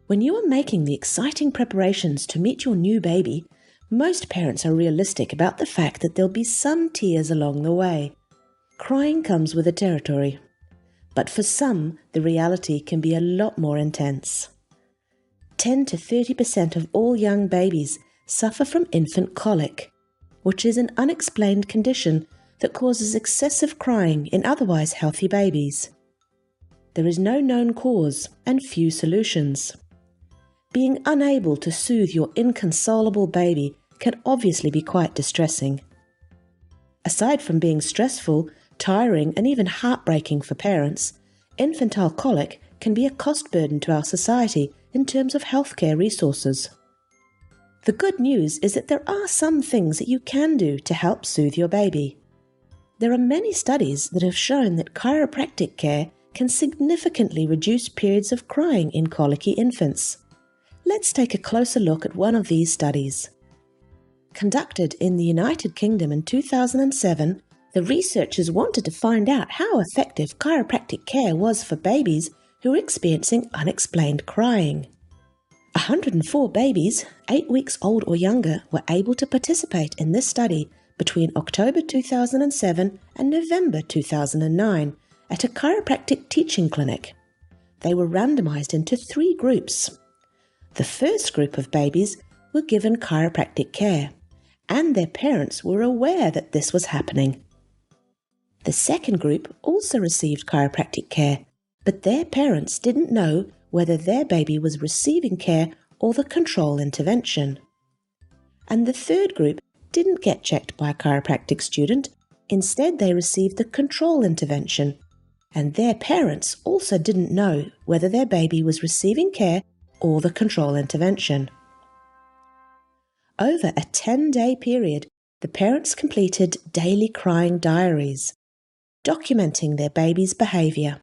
When you are making the exciting preparations to meet your new baby, most parents are realistic about the fact that there'll be some tears along the way. Crying comes with the territory. But for some, the reality can be a lot more intense. 10 to 30% of all young babies suffer from infant colic, which is an unexplained condition that causes excessive crying in otherwise healthy babies. There is no known cause and few solutions. Being unable to soothe your inconsolable baby can obviously be quite distressing. Aside from being stressful, tiring, and even heartbreaking for parents, infantile colic can be a cost burden to our society in terms of healthcare resources. The good news is that there are some things that you can do to help soothe your baby. There are many studies that have shown that chiropractic care can significantly reduce periods of crying in colicky infants. Let's take a closer look at one of these studies. Conducted in the United Kingdom in 2007, the researchers wanted to find out how effective chiropractic care was for babies who were experiencing unexplained crying. 104 babies, 8 weeks old or younger, were able to participate in this study between October 2007 and November 2009 at a chiropractic teaching clinic. They were randomized into 3 groups. The first group of babies were given chiropractic care, and their parents were aware that this was happening. The second group also received chiropractic care, but their parents didn't know whether their baby was receiving care or the control intervention. And the third group didn't get checked by a chiropractic student. Instead, they received the control intervention, and their parents also didn't know whether their baby was receiving care or the control intervention. Over a 10-day period, the parents completed daily crying diaries, documenting their baby's behavior.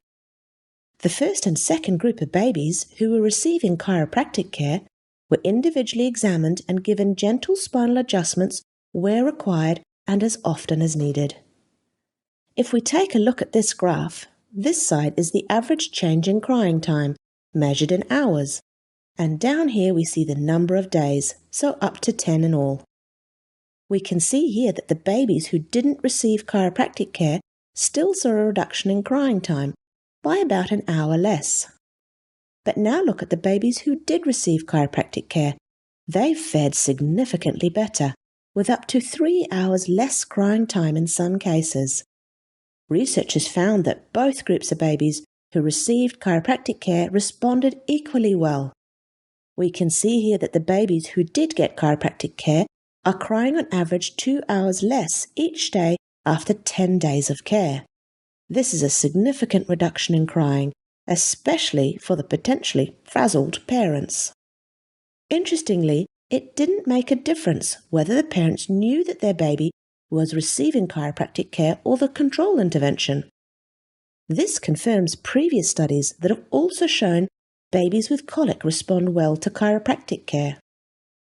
The first and second group of babies who were receiving chiropractic care were individually examined and given gentle spinal adjustments where required and as often as needed. If we take a look at this graph, this side is the average change in crying time, measured in hours, and down here we see the number of days, so up to 10 in all. We can see here that the babies who didn't receive chiropractic care still saw a reduction in crying time by about an hour less. But now look at the babies who did receive chiropractic care. They fared significantly better, with up to 3 hours less crying time in some cases. Researchers found that both groups of babies who received chiropractic care responded equally well. We can see here that the babies who did get chiropractic care are crying on average 2 hours less each day after 10 days of care. This is a significant reduction in crying, especially for the potentially frazzled parents. Interestingly, it didn't make a difference whether the parents knew that their baby was receiving chiropractic care or the control intervention. This confirms previous studies that have also shown babies with colic respond well to chiropractic care.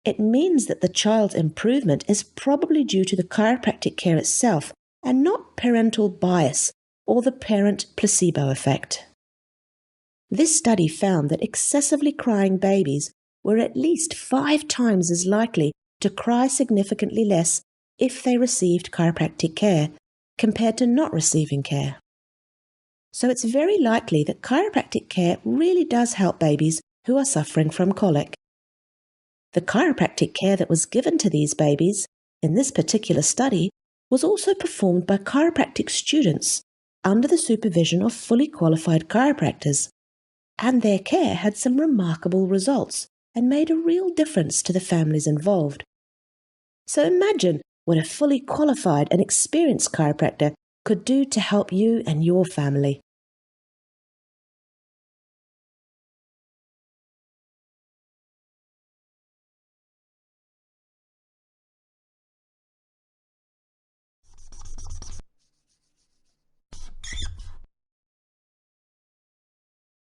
It means that the child's improvement is probably due to the chiropractic care itself and not parental bias or the parent placebo effect. This study found that excessively crying babies were at least 5 times as likely to cry significantly less if they received chiropractic care compared to not receiving care. So it's very likely that chiropractic care really does help babies who are suffering from colic. The chiropractic care that was given to these babies in this particular study was also performed by chiropractic students under the supervision of fully qualified chiropractors, and their care had some remarkable results and made a real difference to the families involved. So imagine what a fully qualified and experienced chiropractor could do to help you and your family.